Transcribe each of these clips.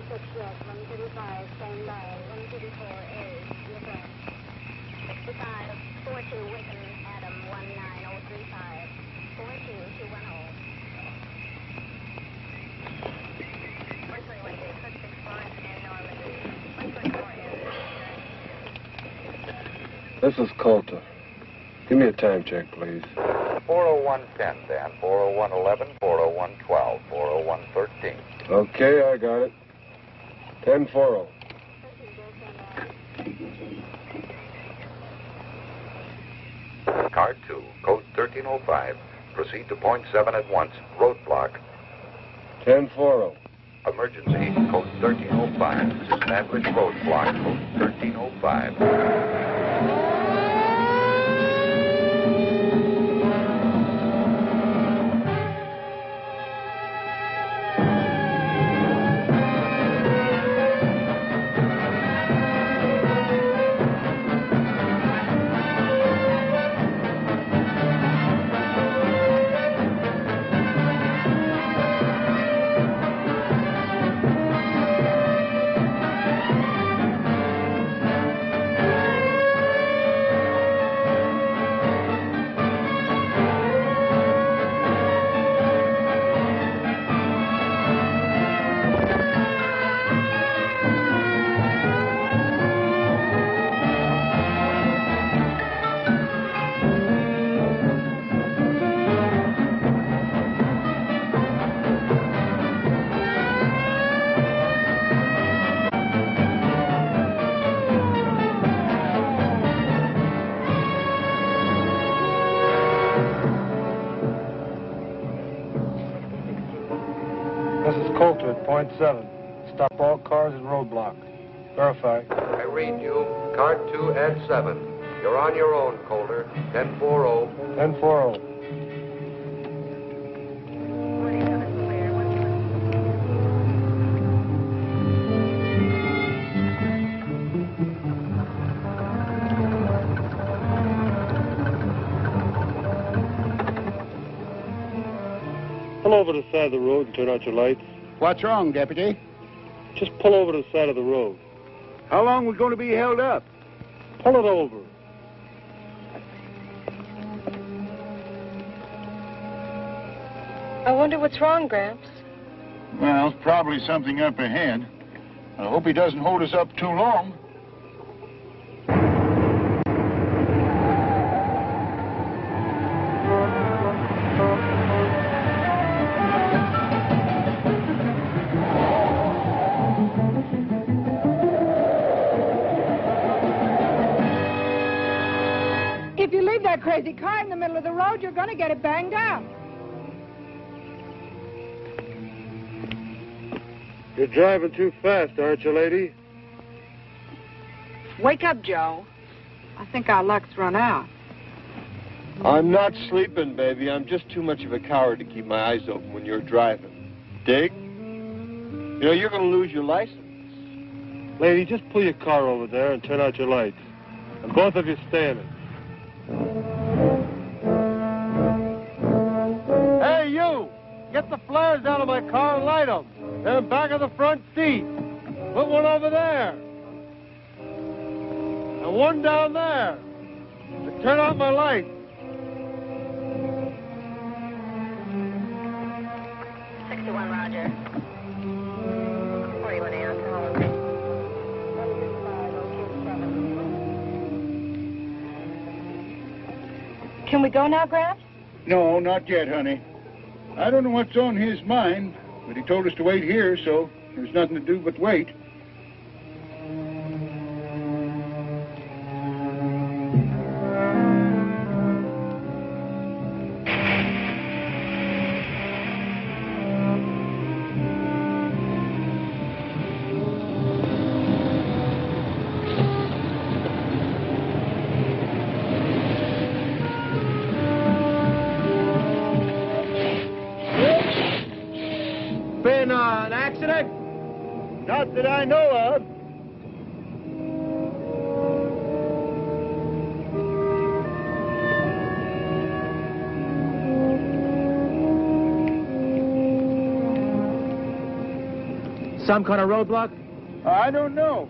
136 left, 135, stand by, 134 is return. 65, 42, Wigan, Adam, 19035, 42210. 121, 665, and Normandy, 124 is. This is Colter. Give me a time check, please. 40110, Dan. 40111, 40112, 40113. Okay, I got it. 10-4. Car 2, code 1305. Proceed to point 7 at once. Roadblock. 10-4. Emergency, code 1305. Establish roadblock, code 1305. This is Colter at point 7. Stop all cars and roadblock. Verify. I read you. Car 2 at 7. You're on your own, Colter. 10-4. 10-4. Pull over to the side of the road and turn out your lights. What's wrong, Deputy? Just pull over to the side of the road. How long we going to be held up? Pull it over. I wonder what's wrong, Gramps. Well, probably something up ahead. I hope he doesn't hold us up too long. If you leave that crazy car in the middle of the road, you're going to get it banged out. You're driving too fast, aren't you, lady? Wake up, Joe. I think our luck's run out. I'm not sleeping, baby. I'm just too much of a coward to keep my eyes open when you're driving. Dig? You know, you're going to lose your license. Lady, just pull your car over there and turn out your lights. And both of you standing. Hey, you! Get the flares out of my car and light them. They're in back of the front seat. Put one over there. And one down there. And turn out my lights. 61, Roger. 41 alcohol. Can we go now, Gramps? No, not yet, honey. I don't know what's on his mind, but he told us to wait here, so there's nothing to do but wait. Been an accident? Not that I know of. Some kind of roadblock? I don't know.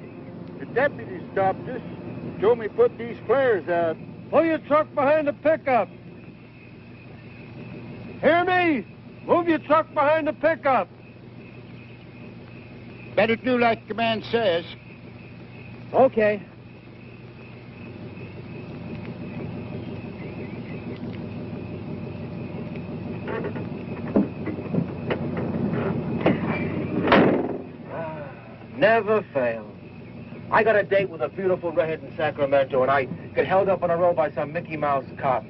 The deputy stopped us. Told me put these flares out. Pull your truck behind the pickup. Hear me? Move your truck behind the pickup. Better do like the man says. Okay. Never fail. I got a date with a beautiful redhead in Sacramento, and I get held up on a road by some Mickey Mouse cop.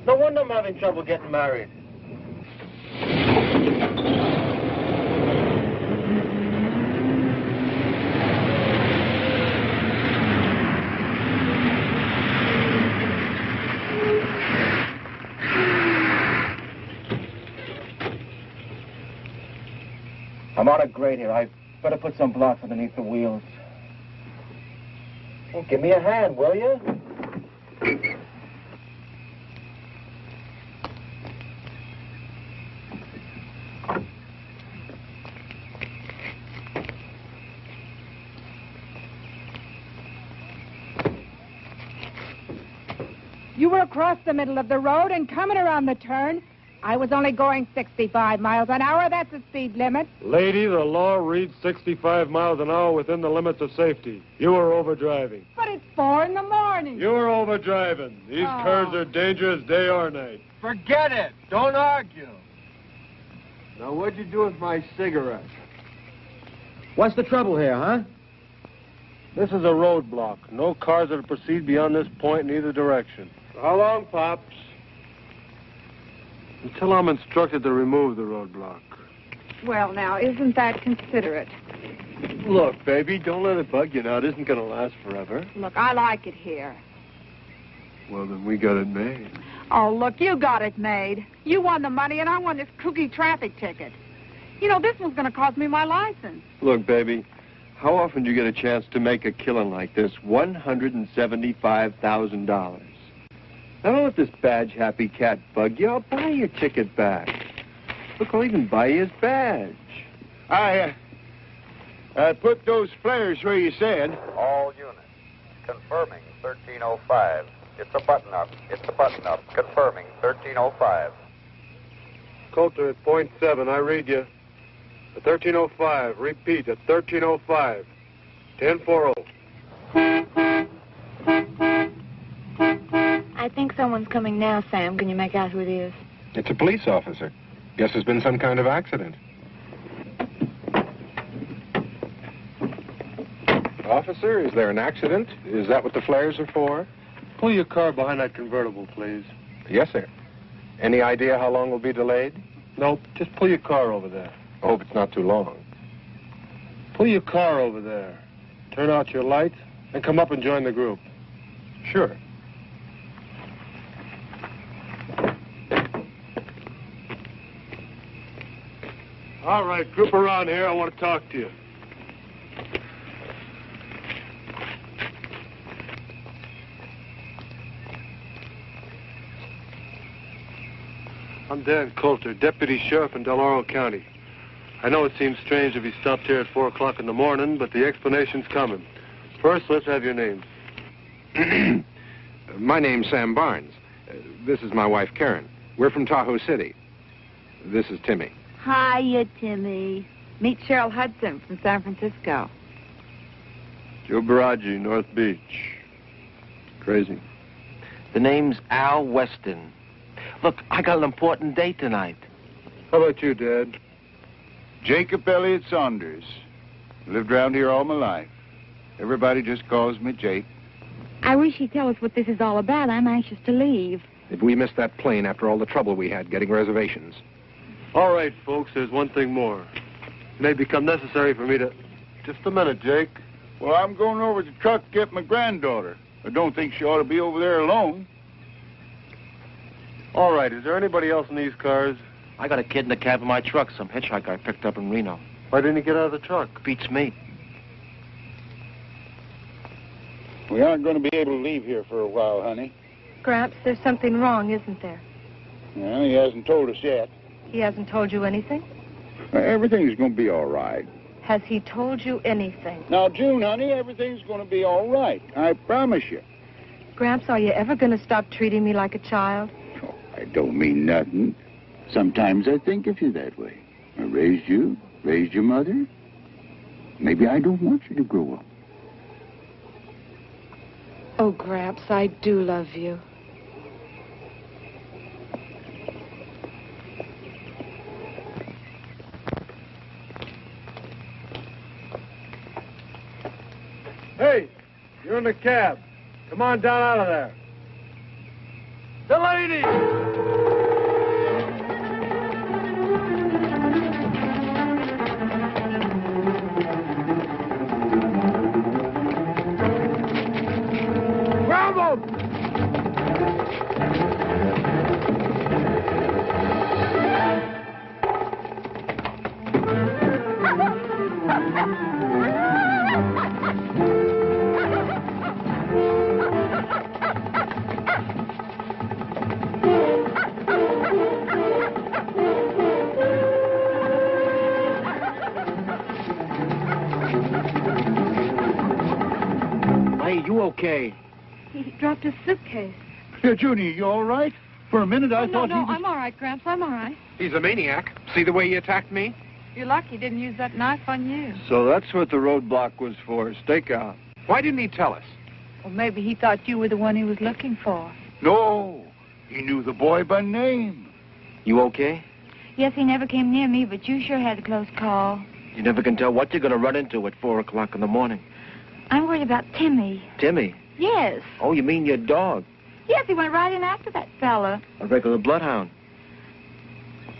No wonder I'm having trouble getting married. I'm on a grade here. I better put some blocks underneath the wheels. Well, give me a hand, will you? You were across the middle of the road and coming around the turn. I was only going 65 miles an hour. That's the speed limit. Lady, the law reads 65 miles an hour within the limits of safety. You were overdriving. But it's 4 in the morning. You were overdriving. These curves are dangerous day or night. Forget it. Don't argue. Now, what'd you do with my cigarette? What's the trouble here, huh? This is a roadblock. No cars are to proceed beyond this point in either direction. How long, Pops? Until I'm instructed to remove the roadblock. Well, now, isn't that considerate? Look, baby, don't let it bug you now. It isn't going to last forever. Look, I like it here. Well, then we got it made. Oh, look, you got it made. You won the money, and I won this kooky traffic ticket. You know, this one's going to cost me my license. Look, baby, how often do you get a chance to make a killing like this? $175,000. Now, don't let this badge-happy cat bug you. I'll buy your ticket back. Look, I'll even buy you his badge. I put those flares where you said. All units. Confirming 1305. It's a button-up. It's a button-up. Confirming 1305. Colter at .7. I read you. At 1305. Repeat, at 1305. 1040. I think someone's coming now, Sam. Can you make out who it is? It's a police officer. Guess there's been some kind of accident. Officer, is there an accident? Is that what the flares are for? Pull your car behind that convertible, please. Yes, sir. Any idea how long we'll be delayed? Nope, just pull your car over there. I hope it's not too long. Pull your car over there. Turn out your lights and come up and join the group. Sure. All right, group around here. I want to talk to you. I'm Dan Colter, Deputy Sheriff in Del Oro County. I know it seems strange if he stopped here at 4 o'clock in the morning, but the explanation's coming. First, let's have your names. My name's Sam Barnes. This is my wife, Karen. We're from Tahoe City. This is Timmy. Hiya, Timmy. Meet Cheryl Hudson from San Francisco. Joe Baraggi, North Beach. Crazy. The name's Al Weston. Look, I got an important date tonight. How about you, Dad? Jacob Elliott Saunders. Lived around here all my life. Everybody just calls me Jake. I wish you'd tell us what this is all about. I'm anxious to leave. Did we miss that plane after all the trouble we had getting reservations? All right, folks, there's one thing more. It may become necessary for me to... Just a minute, Jake. Well, I'm going over to the truck to get my granddaughter. I don't think she ought to be over there alone. All right, is there anybody else in these cars? I got a kid in the cab of my truck, some hitchhiker I picked up in Reno. Why didn't he get out of the truck? Beats me. We aren't going to be able to leave here for a while, honey. Gramps, there's something wrong, isn't there? Well, he hasn't told us yet. He hasn't told you anything? Everything's going to be all right. Has he told you anything? Now, June, honey, everything's going to be all right. I promise you. Gramps, are you ever going to stop treating me like a child? Oh, I don't mean nothing. Sometimes I think of you that way. I raised you, raised your mother. Maybe I don't want you to grow up. Oh, Gramps, I do love you. Hey, you're in the cab. Come on down out of there. The lady! Grab him! Hey, you okay? He dropped his suitcase. Here, Junie, you all right? For a minute, I thought he was... I'm all right, Gramps. I'm all right. He's a maniac. See the way he attacked me? You're lucky he didn't use that knife on you. So that's what the roadblock was for, stakeout. Why didn't he tell us? Well, maybe he thought you were the one he was looking for. No, he knew the boy by name. You okay? Yes, he never came near me, but you sure had a close call. You never can tell what you're going to run into at 4 o'clock in the morning. I'm worried about Timmy. Timmy? Yes. Oh, you mean your dog? Yes, he went right in after that fella. A regular bloodhound.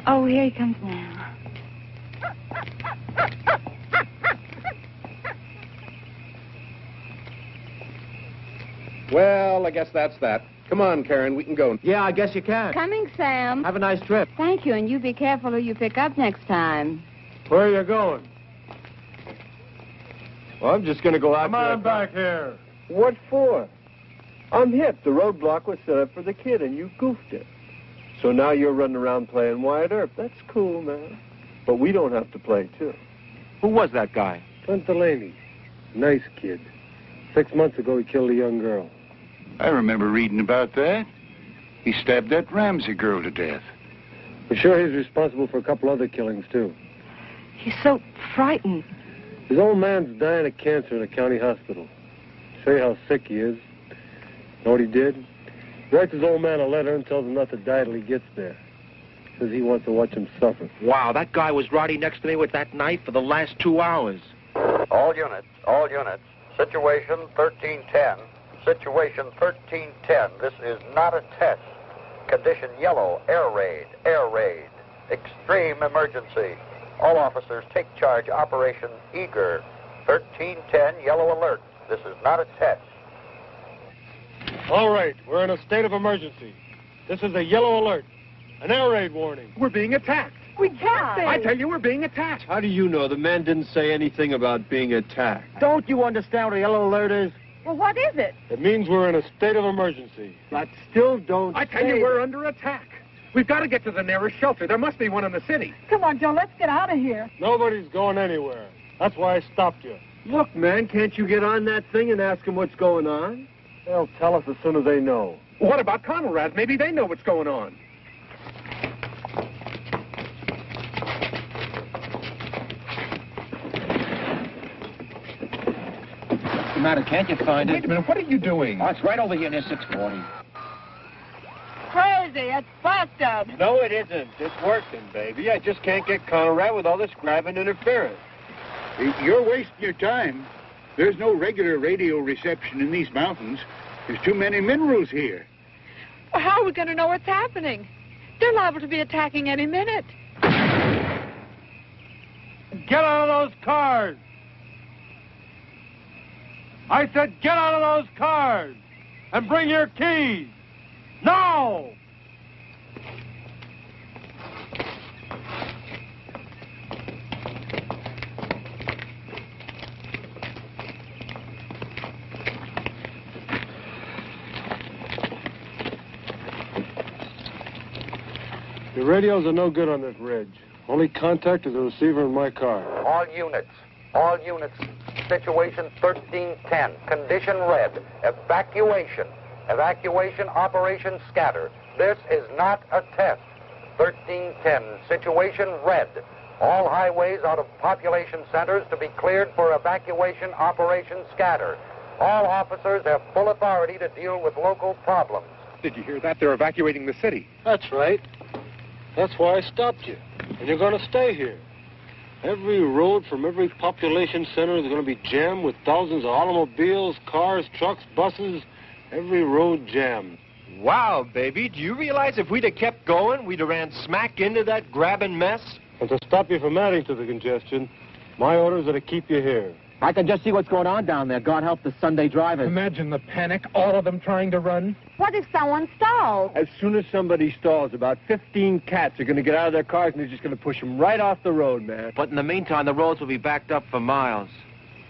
Oh, here he comes now. Well, I guess that's that. Come on, Karen, we can go. Yeah, I guess you can. Coming, Sam. Have a nice trip. Thank you, and you be careful who you pick up next time. Where are you going? Well, I'm just going to go out. Come on back here. What for? I'm hip. The roadblock was set up for the kid, and you goofed it. So now you're running around playing Wyatt Earp. That's cool, man. But we don't have to play, too. Who was that guy? Clint Delaney. Nice kid. 6 months ago, he killed a young girl. I remember reading about that. He stabbed that Ramsey girl to death. I'm sure he's responsible for a couple other killings, too. He's so frightened. His old man's dying of cancer in a county hospital. Show you how sick he is. Know what he did? He writes his old man a letter and tells him not to die till he gets there. Says he wants to watch him suffer. Wow, that guy was riding next to me with that knife for the last 2 hours. All units. Situation 1310. Situation 1310. This is not a test. Condition yellow. Air raid. Extreme emergency. All officers take charge. Operation Eager. 1310. Yellow alert. This is not a test. All right, we're in a state of emergency. This is a yellow alert. An air raid warning. We're being attacked. We can't be. I tell you, we're being attacked. How do you know? The man didn't say anything about being attacked. Don't you understand what a yellow alert is? Well, what is it? It means we're in a state of emergency. But still don't I tell you, we're under attack. We've got to get to the nearest shelter. There must be one in the city. Come on, Joe, let's get out of here. Nobody's going anywhere. That's why I stopped you. Look, man, can't you get on that thing and ask them what's going on? They'll tell us as soon as they know. What about Conrad? Maybe they know what's going on. What's the matter? Can't you find it? Wait a minute, what are you doing? Oh, it's right over here near 640. Crazy, it's busted. No, it isn't. It's working, baby. I just can't get Conrad with all this grabbing interference. You're wasting your time. There's no regular radio reception in these mountains. There's too many minerals here. Well, how are we going to know what's happening? They're liable to be attacking any minute. Get out of those cars! I said get out of those cars! And bring your keys! Now! The radios are no good on this ridge. Only contact is the receiver in my car. All units. All units, situation 1310, condition red, evacuation. Evacuation operation scatter. This is not a test. 1310, situation red. All highways out of population centers to be cleared for evacuation operation scatter. All officers have full authority to deal with local problems. Did you hear that? They're evacuating the city. That's right. That's why I stopped you. And you're going to stay here. Every road from every population center is going to be jammed with thousands of automobiles, cars, trucks, buses. Every road jammed. Wow, baby. Do you realize if we'd have kept going, we'd have ran smack into that grabbing mess? And to stop you from adding to the congestion, my orders are to keep you here. I can just see what's going on down there. God help the Sunday drivers. Imagine the panic, all of them trying to run. What if someone stalls? As soon as somebody stalls, about 15 cats are going to get out of their cars and they're just going to push them right off the road, man. But in the meantime, the roads will be backed up for miles.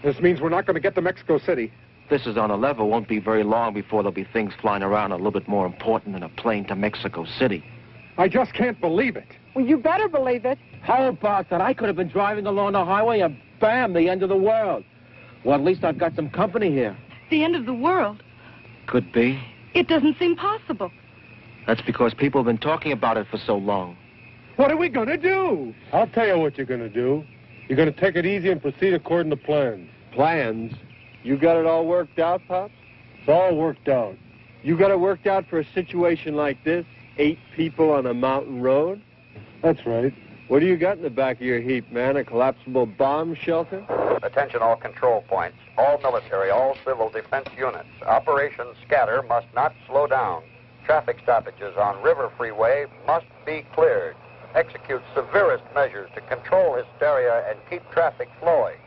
This means we're not going to get to Mexico City. This is on a level. Won't be very long before there'll be things flying around a little bit more important than a plane to Mexico City. I just can't believe it. Well, you better believe it. How about that? I could have been driving along the highway and bam, the end of the world. Well, at least I've got some company here. The end of the world? Could be. It doesn't seem possible. That's because people have been talking about it for so long. What are we going to do? I'll tell you what you're going to do. You're going to take it easy and proceed according to plans. Plans? You got it all worked out, Pops? It's all worked out. You got it worked out for a situation like this? 8 people on a mountain road? That's right. What do you got in the back of your heap, man? A collapsible bomb shelter? Attention all control points, all military, all civil defense units. Operation Scatter must not slow down. Traffic stoppages on River Freeway must be cleared. Execute severest measures to control hysteria and keep traffic flowing.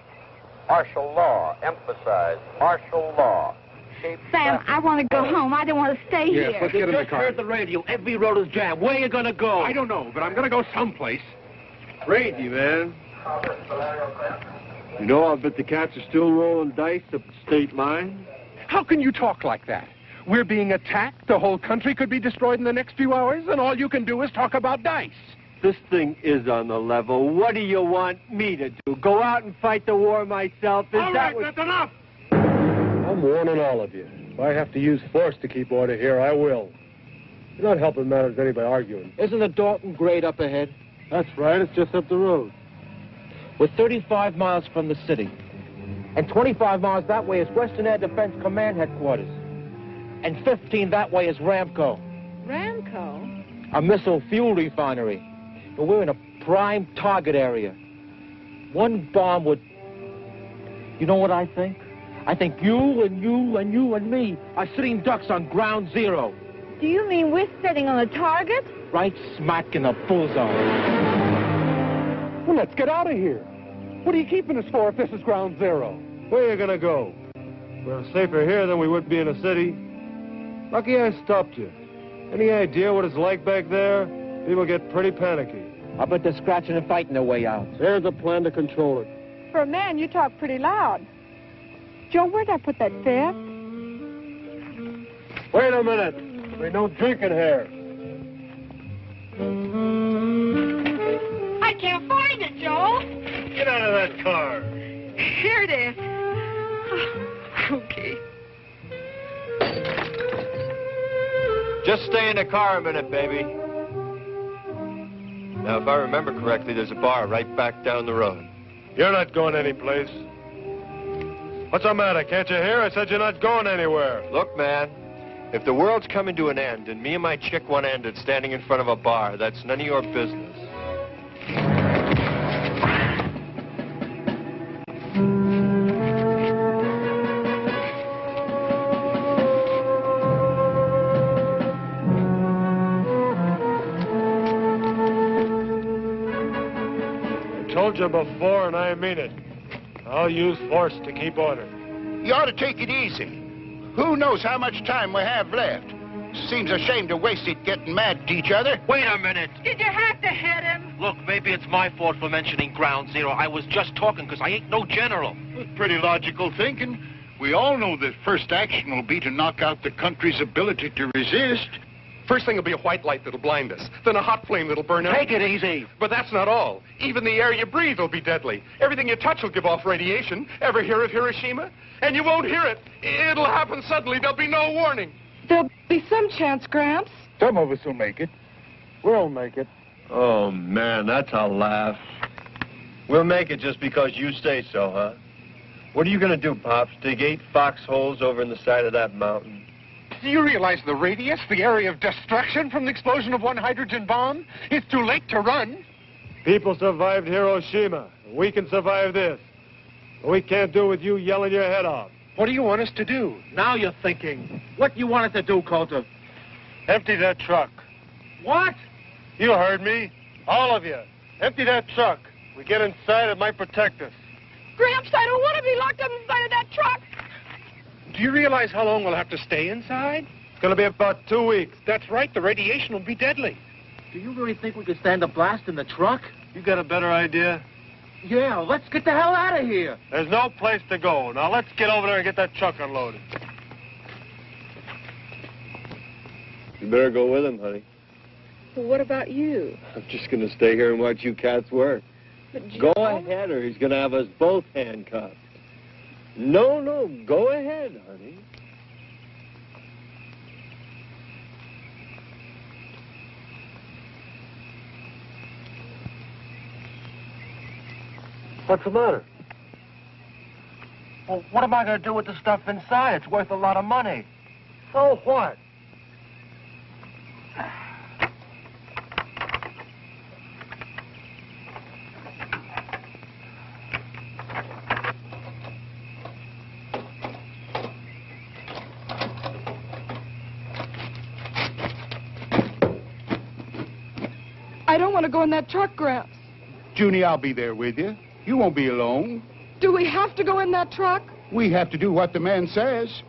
Martial law, emphasize martial law. Sam, I want to go home. I don't want to stay Yes, here. let's get in the car. Heard the radio. Every road is jammed. Where are you going to go? I don't know, but I'm going to go someplace. Crazy, man. You know, I'll bet the cats are still rolling dice up the state line. How can you talk like that? We're being attacked. The whole country could be destroyed in the next few hours, and all you can do is talk about dice. This thing is on the level. What do you want me to do? Go out and fight the war myself? All right, that's enough. I'm warning all of you. If I have to use force to keep order here, I will. You're not helping matters any by arguing. Isn't the Dalton grade up ahead? That's right. It's just up the road. We're 35 miles from the city. And 25 miles that way is Western Air Defense Command Headquarters. And 15 that way is Ramco. Ramco? A missile fuel refinery. But we're in a prime target area. One bomb would... You know what I think? I think you and you and you and me are sitting ducks on ground zero. Do you mean we're sitting on a target? Right smack in the bullseye. Well, let's get out of here. What are you keeping us for if this is ground zero? Where are you going to go? We're safer here than we would be in a city. Lucky I stopped you. Any idea what it's like back there? People get pretty panicky. I bet they're scratching and fighting their way out. There's a plan to control it. For a man, you talk pretty loud. Joe, where'd I put that fifth? Wait a minute. We don't drink in here. I can't find it, Joe. Get out of that car. Here it is. Okay. Just stay in the car a minute, baby. Now, if I remember correctly, there's a bar right back down the road. You're not going anyplace. What's the matter? Can't you hear? I said you're not going anywhere. Look, man, if the world's coming to an end and me and my chick one-ended standing in front of a bar, that's none of your business. Told you before, and I mean it. I'll use force to keep order. You ought to take it easy. Who knows how much time we have left? Seems a shame to waste it getting mad at each other. Wait a minute. Did you have to hit him? Look, maybe it's my fault for mentioning ground zero. I was just talking because I ain't no general. Pretty logical thinking. We all know that first action will be to knock out the country's ability to resist. First thing will be a white light that'll blind us, then a hot flame that'll burn up. Take it easy. But that's not all. Even the air you breathe will be deadly. Everything you touch will give off radiation. Ever hear of Hiroshima? And you won't hear it. It'll happen suddenly. There'll be no warning. There'll be some chance, Gramps. Some of us will make it. We'll make it. Oh, man, that's a laugh. We'll make it just because you say so, huh? What are you going to do, Pops? Dig 8 foxholes over in the side of that mountain? Do you realize the radius, the area of destruction from the explosion of one hydrogen bomb? It's too late to run. People survived Hiroshima. We can survive this. But we can't do it with you yelling your head off. What do you want us to do? Now you're thinking. What do you want us to do, Colter? Empty that truck. What? You heard me. All of you. Empty that truck. We get inside, it might protect us. Gramps, I don't want to be locked up inside of that truck. Do you realize how long we'll have to stay inside? It's going to be about 2 weeks. That's right. The radiation will be deadly. Do you really think we could stand a blast in the truck? You got a better idea? Yeah, let's get the hell out of here. There's no place to go. Now let's get over there and get that truck unloaded. You better go with him, honey. Well, what about you? I'm just going to stay here and watch you cats work. But Go Joe- ahead, or he's going to have us both handcuffed. No, go ahead, honey. What's the matter? Well, what am I going to do with the stuff inside? It's worth a lot of money. So what? I don't want to go in that truck, Gramps. Junie, I'll be there with you. You won't be alone. Do we have to go in that truck? We have to do what the man says.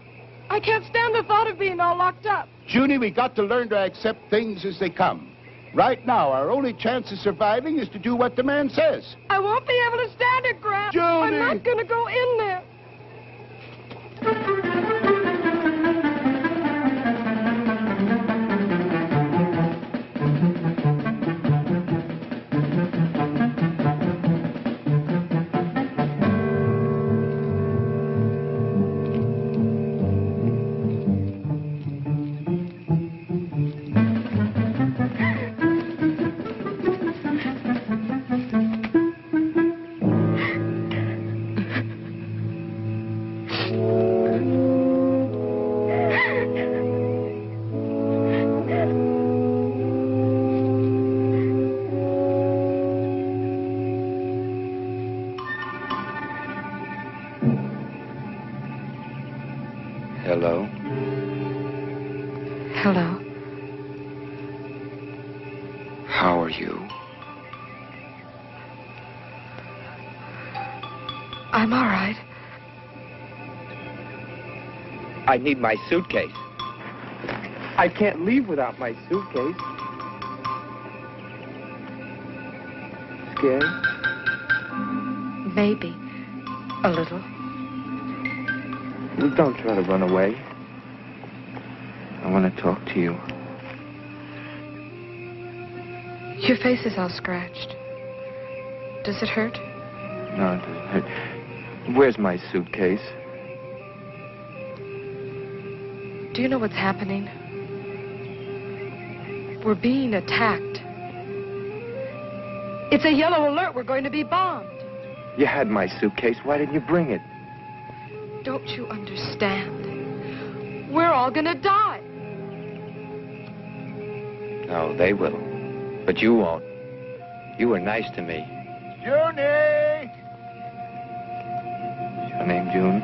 I can't stand the thought of being all locked up. Junie, we got to learn to accept things as they come. Right now, our only chance of surviving is to do what the man says. I won't be able to stand it, Gramps. Judy! I'm not going to go in there. Hello? Hello. How are you? I'm all right. I need my suitcase. I can't leave without my suitcase. Scared? Maybe. A little. Well, don't try to run away. I want to talk to you. Your face is all scratched. Does it hurt? No, it doesn't hurt. Where's my suitcase? Do you know what's happening? We're being attacked. It's a yellow alert. We're going to be bombed. You had my suitcase. Why didn't you bring it? Don't you understand? We're all gonna die. No, they will. But you won't. You were nice to me. Junie! Your name, June?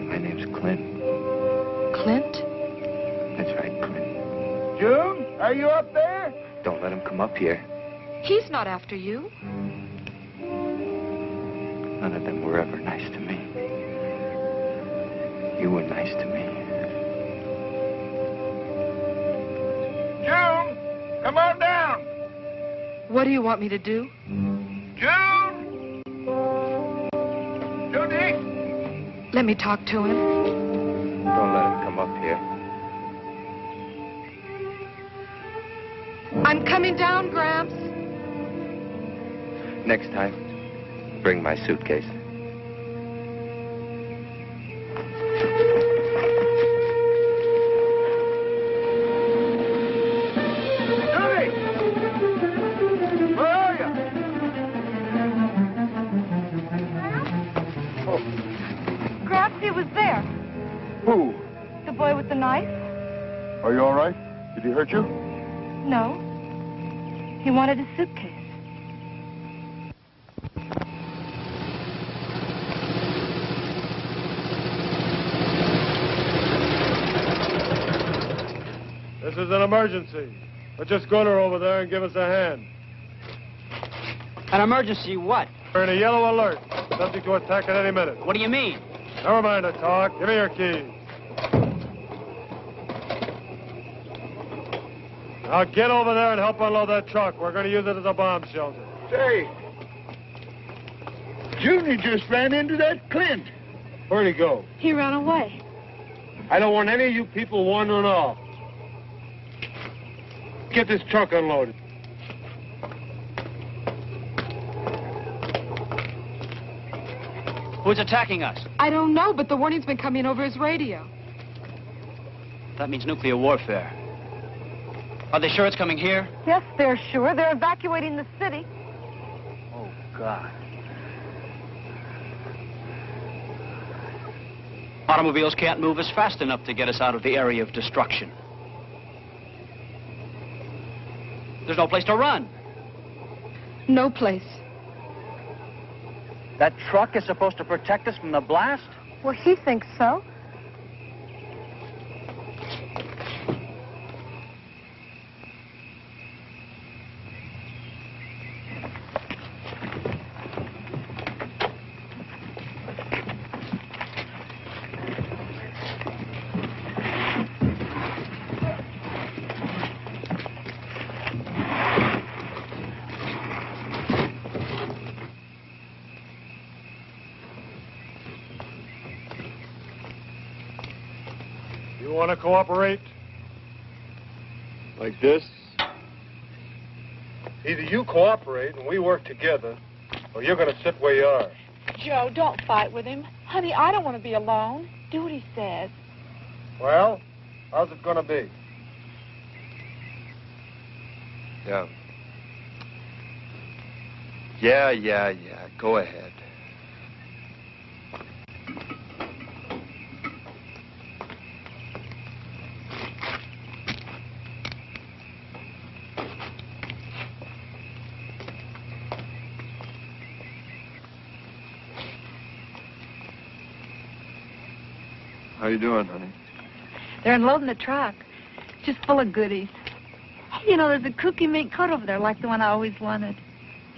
My name's Clint. Clint? That's right, Clint. June, are you up there? Don't let him come up here. He's not after you. None of them were ever nice to me. You were nice to me. June, come on down. What do you want me to do? June! Junie! Let me talk to him. Don't let him come up here. I'm coming down, Gramps. Next time, bring my suitcase. He was there. Who? The boy with the knife? Are you all right? Did he hurt you? No. He wanted his suitcase. This is an emergency. But just go to her over there and give us a hand. An emergency what? We're in a yellow alert. Subject to attack at any minute. What do you mean? Never mind the talk. Give me your keys. Now get over there and help unload that truck. We're going to use it as a bomb shelter. Say, Junior just ran into that Clint. Where'd he go? He ran away. I don't want any of you people wandering off. Get this truck unloaded. Who's attacking us? I don't know, but the warning's been coming over his radio. That means nuclear warfare. Are they sure it's coming here? Yes, they're sure. They're evacuating the city. Oh, God. Automobiles can't move us fast enough to get us out of the area of destruction. There's no place to run. No place. That truck is supposed to protect us from the blast? Well, he thinks so. You want to cooperate? Like this? Either you cooperate and we work together, or you're going to sit where you are. Joe, don't fight with him. Honey, I don't want to be alone. Do what he says. Well, how's it going to be? Yeah. Yeah. Go ahead. How you doing, honey? They're unloading the truck. Just full of goodies. You know, there's a cookie mink coat over there like the one I always wanted.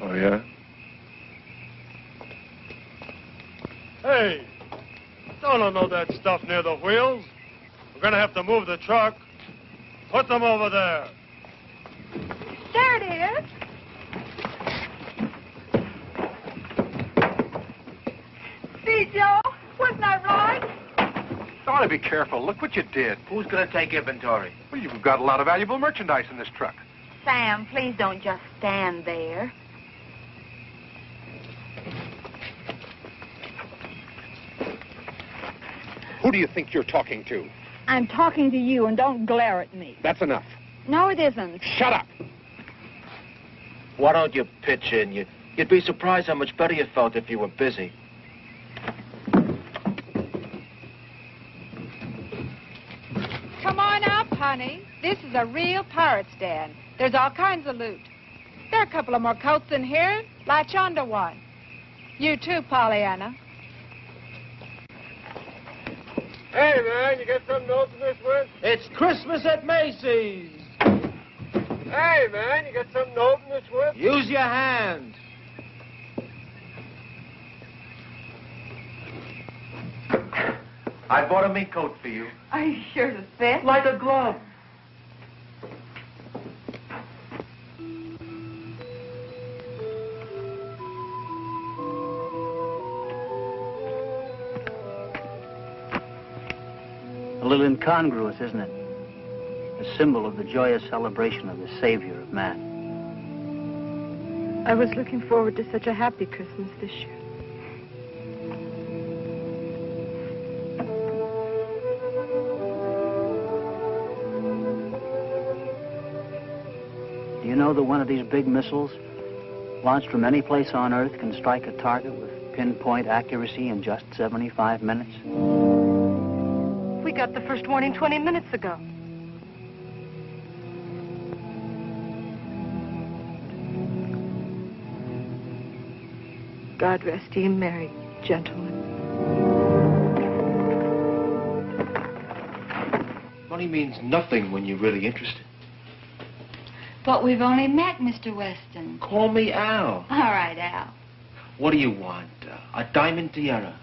Oh, yeah? Hey, don't unload that stuff near the wheels. We're going to have to move the truck. Put them over there. There it is. See, Joe? Wasn't I right? Ought to be careful. Look what you did. Who's going to take inventory? Well, you've got a lot of valuable merchandise in this truck. Sam, please don't just stand there. Who do you think you're talking to? I'm talking to you, and don't glare at me. That's enough. No, it isn't. Shut up. Why don't you pitch in? You'd be surprised how much better you felt if you were busy. Come on up, honey. This is a real pirate's den. There's all kinds of loot. There are a couple of more coats in here. Latch onto one. You too, Pollyanna. Hey, man, you got something to open this with? It's Christmas at Macy's. Hey, man, you got something to open this with? Use your hand. I bought a mink coat for you. Are you sure to fit? Like a glove. A little incongruous, isn't it? a symbol of the joyous celebration of the Savior of man. I was looking forward to such a happy Christmas this year. Do you know that one of these big missiles, launched from any place on Earth, can strike a target with pinpoint accuracy in just 75 minutes? We got the first warning 20 minutes ago. God rest ye merry, gentlemen. Money means nothing when you're really interested. But we've only met, Mr. Weston. Call me Al. All right, Al. What do you want? A diamond tiara.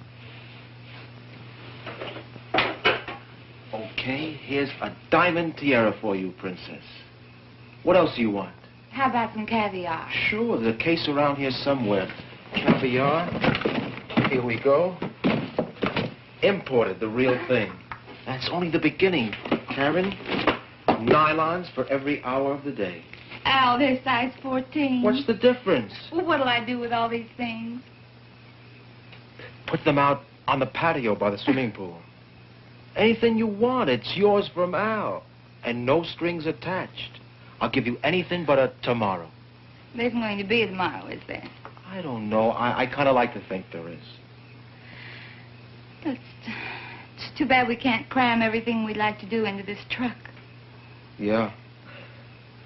Okay, here's a diamond tiara for you, Princess. What else do you want? How about some caviar? Sure, there's a case around here somewhere. Caviar. Here we go. Imported, the real thing. That's only the beginning, Karen. Nylons for every hour of the day. Al, they're size 14. What's the difference? Well, what'll I do with all these things? Put them out on the patio by the swimming pool. Anything you want, it's yours from Al. And no strings attached. I'll give you anything but a tomorrow. There isn't going to be a tomorrow, is there? I don't know. I kind of like to think there is. It's too bad we can't cram everything we'd like to do into this truck. Yeah.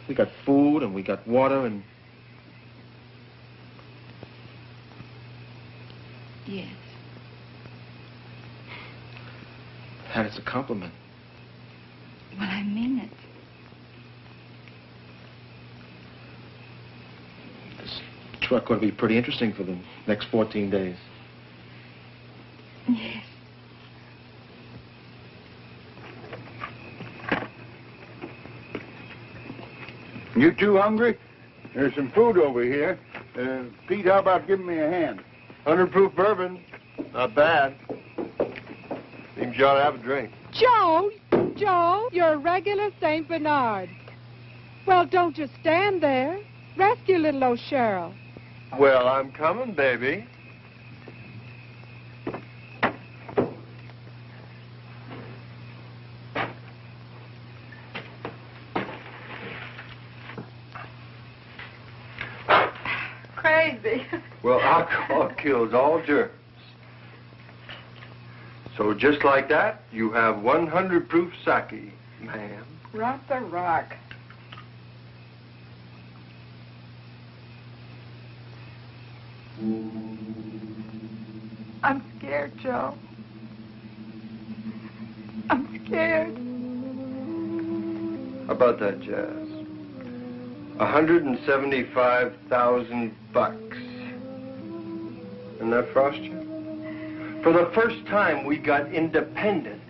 We got food and we got water and... Yes. And it's a compliment. Well, I mean it. This truck ought to be pretty interesting for the next 14 days. Yes. You two hungry? There's some food over here. Pete, how about giving me a hand? 100 proof bourbon. Not bad. Seems you ought to have a drink. Joe, you're a regular St. Bernard. Well, don't just stand there. Rescue little old Cheryl. Well, I'm coming, baby. Crazy. Well, alcohol kills all germs. So just like that, you have 100 proof sake, ma'am. Rock the rock. I'm scared, Joe. I'm scared. How about that, Jazz? 175,000 bucks. Isn't that frost you? For the first time, we got independence.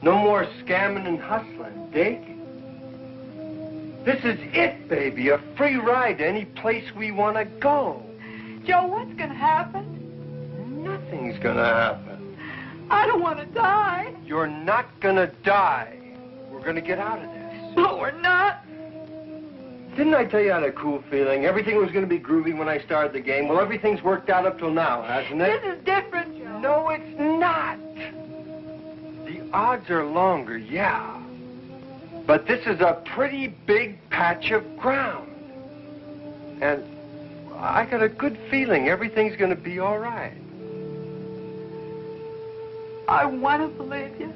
No more scamming and hustling. Dig? This is it, baby. A free ride to any place we want to go. Joe, what's going to happen? Nothing's going to happen. I don't want to die. You're not going to die. We're going to get out of this. But we're not. Didn't I tell you I had a cool feeling? Everything was going to be groovy when I started the game. Well, everything's worked out up till now, hasn't it? This is different, Joe. No, it's not. The odds are longer, yeah. But this is a pretty big patch of ground. And I got a good feeling everything's going to be all right. I want to believe you.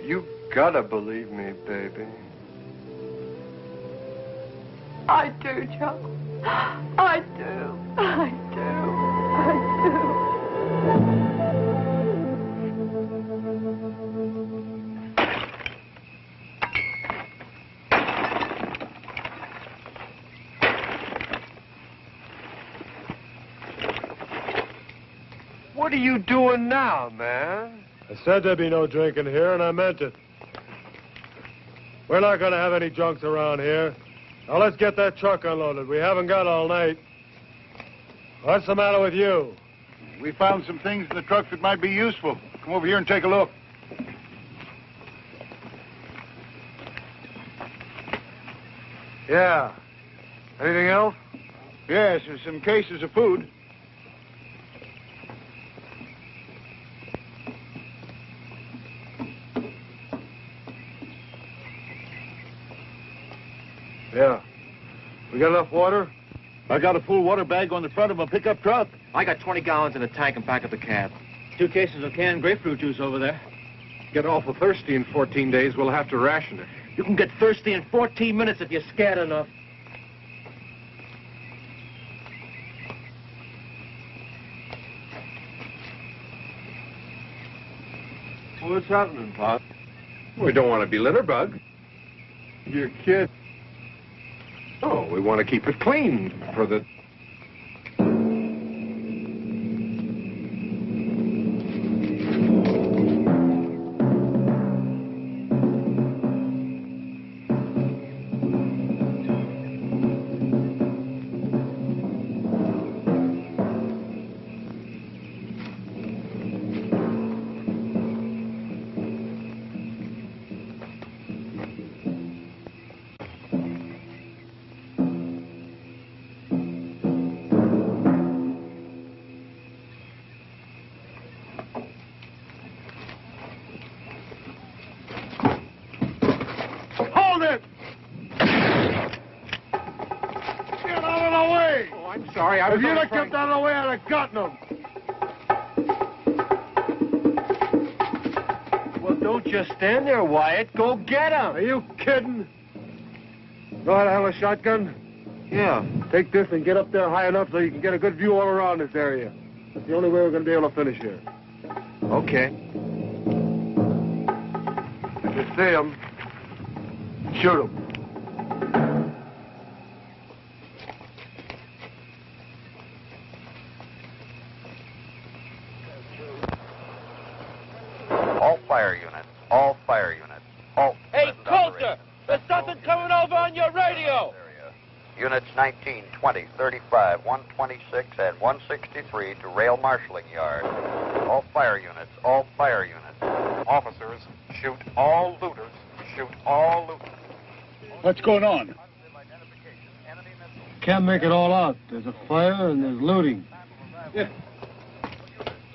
You gotta believe me, baby. I do, Joe. I do. I do. I do. What are you doing now, man? I said there'd be no drinking here, and I meant it. We're not going to have any drunks around here. Now, let's get that truck unloaded. We haven't got all night. What's the matter with you? We found some things in the truck that might be useful. Come over here and take a look. Yeah. Anything else? Yes, there's some cases of food. Yeah. We got enough water? I got a full water bag on the front of a pickup truck. I got 20 gallons in a tank in back of the cab. 2 cases of canned grapefruit juice over there. Get awful thirsty in 14 days, we'll have to ration it. You can get thirsty in 14 minutes if you're scared enough. What's happening, Pop? We don't want to be litter bug. Your kid. Oh, we want to keep it clean for the... Sorry, I was If you'd only have kept out of the way, I'd have gotten them. Well, don't just stand there, Wyatt. Go get him. Are you kidding? Know how to handle a shotgun? Yeah. Take this and get up there high enough so you can get a good view all around this area. That's the only way we're going to be able to finish here. Okay. If you see them, shoot them. All fire units. Halt. Hey, Colter! There's something coming over on your radio! Units 19, 20, 35, 126, and 163 to rail marshalling yard. All fire units. All fire units. Officers, shoot all looters. Shoot all looters. What's going on? Can't make it all out. There's a fire and there's looting.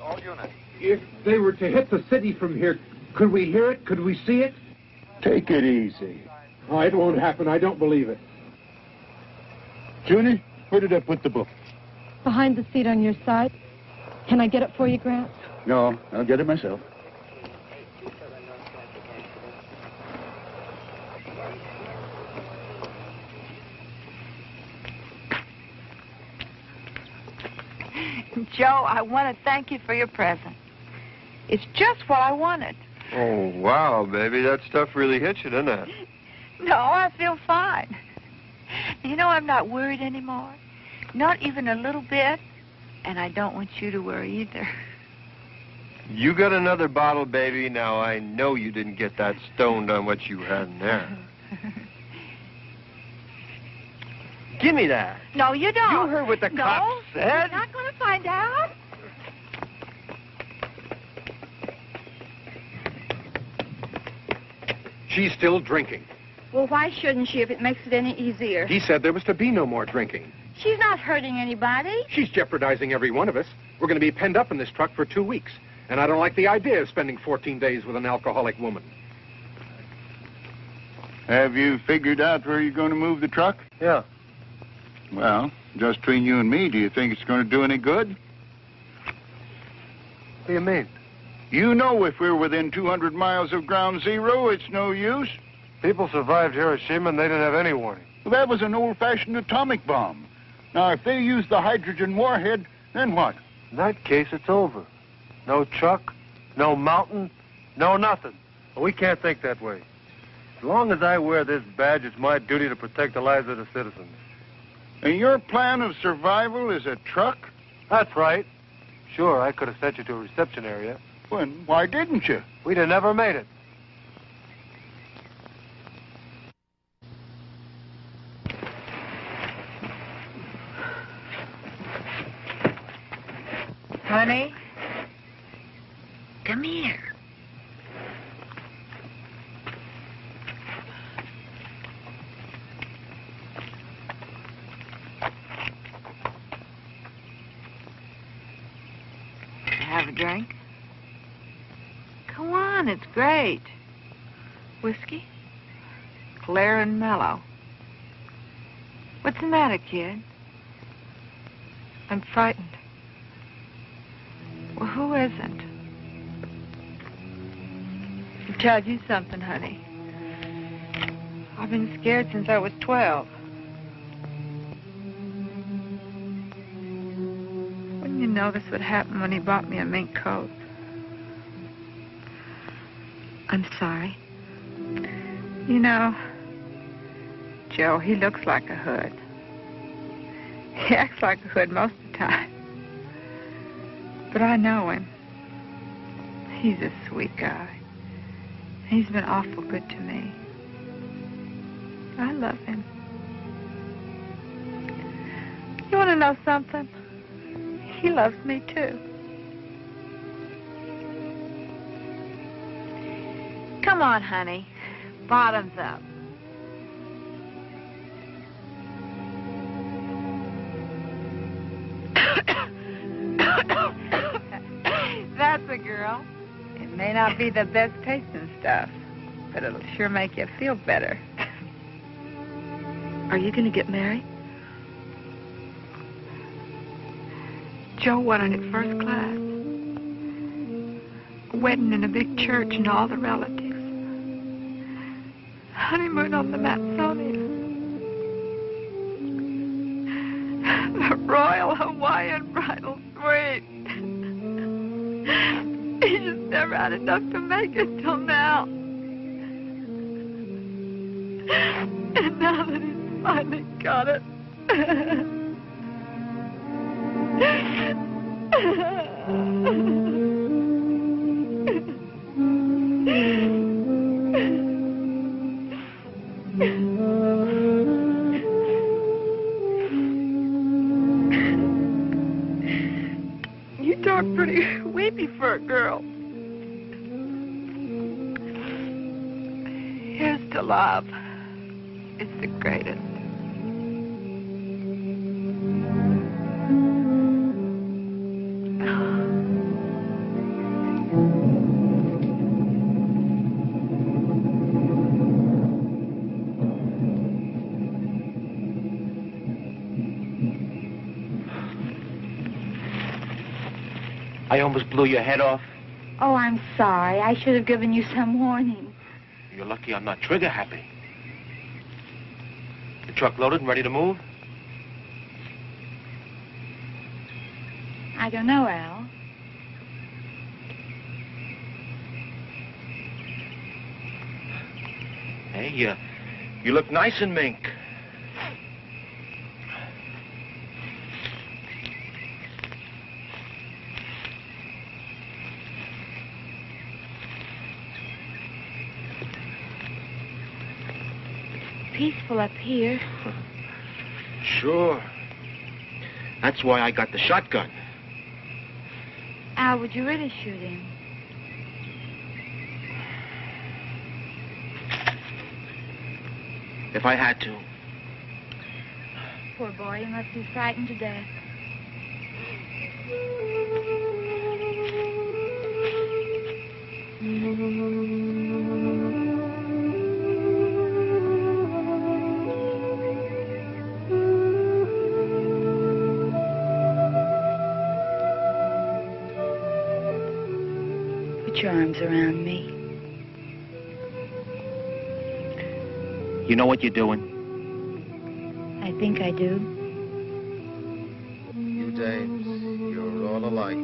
All units. If they were to hit the city from here, could we hear it? Could we see it? Take it easy. Oh, it won't happen. I don't believe it. Junie, where did I put the book? Behind the seat on your side. Can I get it for you, Grant? No, I'll get it myself. Joe, I want to thank you for your present. It's just what I wanted. Oh, wow, baby. That stuff really hits you, doesn't it? No, I feel fine. You know, I'm not worried anymore. Not even a little bit. And I don't want you to worry either. You got another bottle, baby. Now, I know you didn't get that stoned on what you had in there. Give me that. No, you don't. You heard what the cops said. You're not going to find out. She's still drinking. Well, why shouldn't she if it makes it any easier? He said there was to be no more drinking. She's not hurting anybody. She's jeopardizing every one of us. We're going to be penned up in this truck for 2 weeks. And I don't like the idea of spending 14 days with an alcoholic woman. Have you figured out where you're going to move the truck? Yeah. Well, just between you and me, do you think it's going to do any good? What do you mean? You know if we're within 200 miles of ground zero, it's no use. People survived Hiroshima and they didn't have any warning. Well, that was an old-fashioned atomic bomb. Now, if they use the hydrogen warhead, then what? In that case, it's over. No truck, no mountain, no nothing. But we can't think that way. As long as I wear this badge, it's my duty to protect the lives of the citizens. And your plan of survival is a truck? That's right. Sure, I could have sent you to a reception area. Well, why didn't you? We'd have never made it. Honey, come here. drink? Come on, it's great. Whiskey? Clear and mellow. What's the matter, kid? I'm frightened. Well, who isn't? I'll tell you something, honey. I've been scared since I was 12. Wouldn't you notice what happened when he bought me a mink coat? I'm sorry. You know, Joe, he looks like a hood. He acts like a hood most of the time. But I know him. He's a sweet guy. He's been awful good to me. I love him. You want to know something? He loves me, too. Come on, honey. Bottoms up. That's a girl. It may not be the best tasting stuff, but it'll sure make you feel better. Are you going to get married? Joe wanted it first class. A wedding in a big church and all the relatives. Honeymoon on the Matsonia. A royal Hawaiian bridal suite. He just never had enough to make it till now. And now that he's finally got it. You talk pretty weepy for a girl. Here's to love. It's the greatest. I almost blew your head off. Oh, I'm sorry. I should have given you some warning. You're lucky I'm not trigger happy. The truck loaded and ready to move? I don't know, Al. Hey, you look nice in mink. Peaceful up here. Sure. That's why I got the shotgun. Al, would you really shoot him? If I had to. Poor boy, he must be frightened to death. Put your arms around me. You know what you're doing? I think I do. You dames, you're all alike.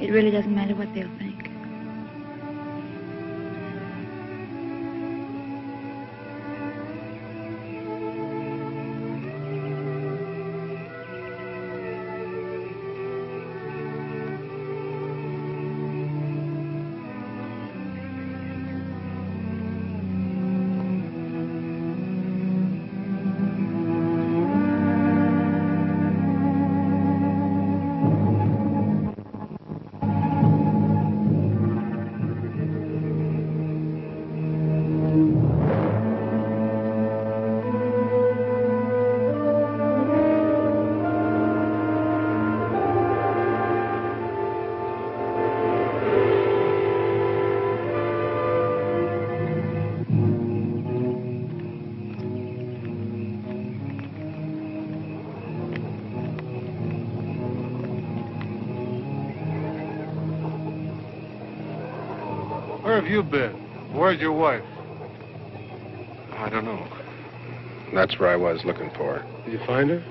It really doesn't matter what they'll think. Where have you been? Where's your wife? I don't know. That's where I was looking for her. Did you find her?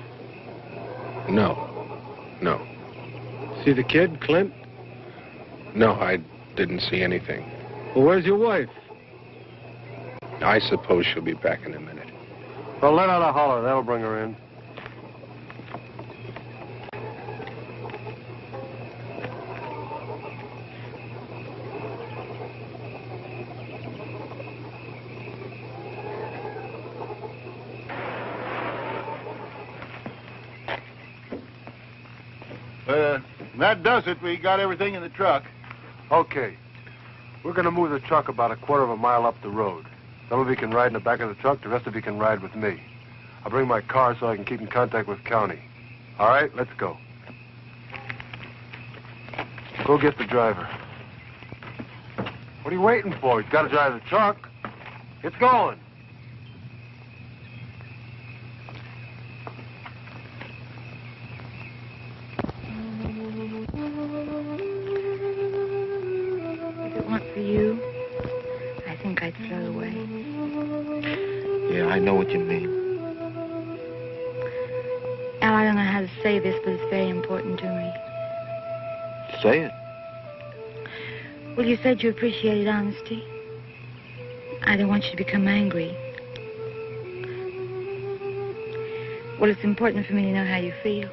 No. No. See the kid, Clint? No, I didn't see anything. Well, where's your wife? I suppose she'll be back in a minute. Well, let out a holler. That'll bring her in. That does it. We got everything in the truck. Okay. We're going to move the truck about a quarter of a mile up the road. Some of you can ride in the back of the truck. The rest of you can ride with me. I'll bring my car so I can keep in contact with county. All right, let's go. Go get the driver. What are you waiting for? He's got to drive the truck. It's going. If it weren't for you, I think I'd throw away. Yeah, I know what you mean. Al, I don't know how to say this, but it's very important to me. Say it. Well, you said you appreciated honesty. I don't want you to become angry. Well, it's important for me to know how you feel.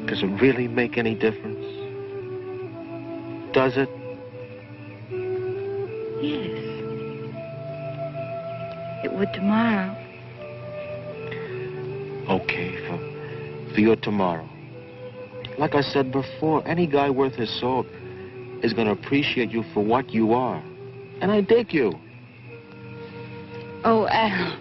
Does it really make any difference? Does it? Yes. It would tomorrow. Okay, for your tomorrow. Like I said before, any guy worth his salt is going to appreciate you for what you are. And I dig you. Oh, Al.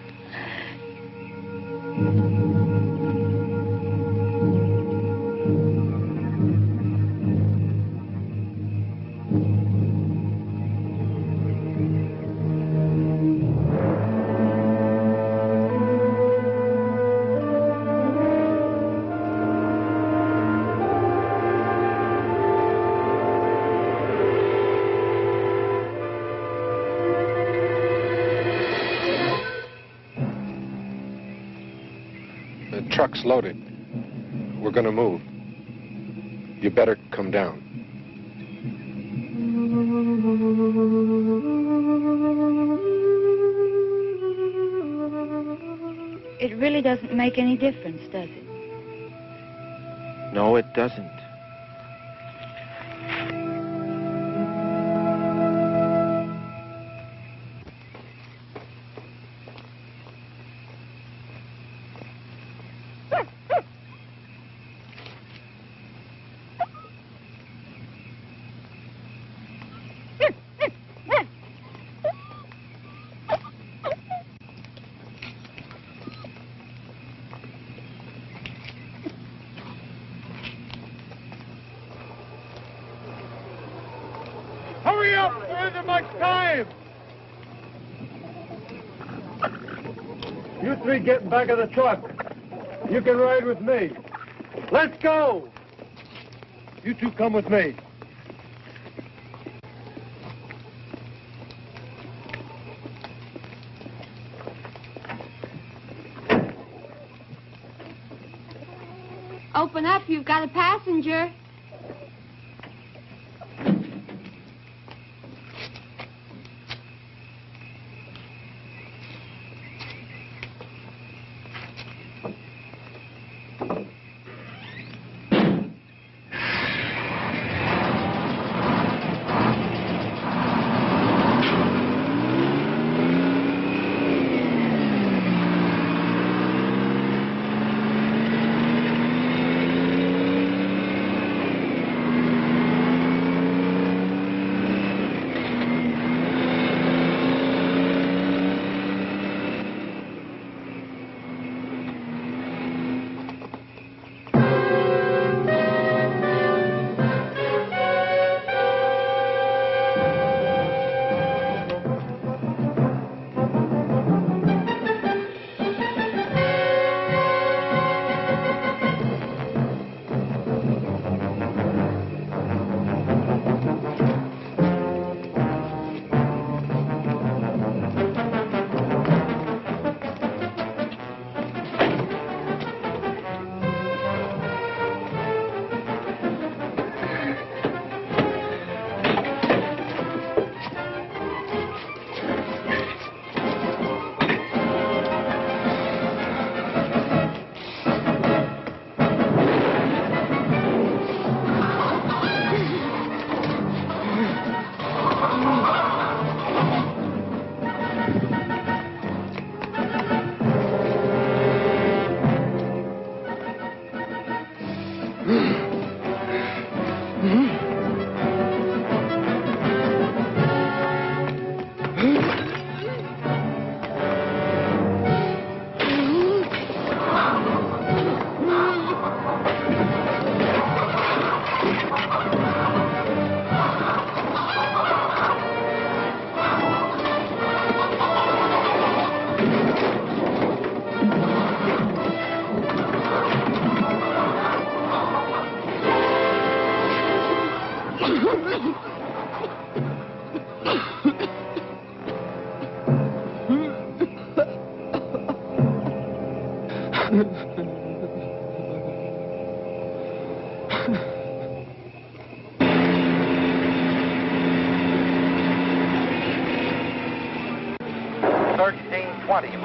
The truck's loaded. We're going to move. You better come down. It really doesn't make any difference, does it? No, it doesn't. Hurry up! There isn't much time! You three get in back of the truck. You can ride with me. Let's go! You two come with me. Open up, you've got a passenger.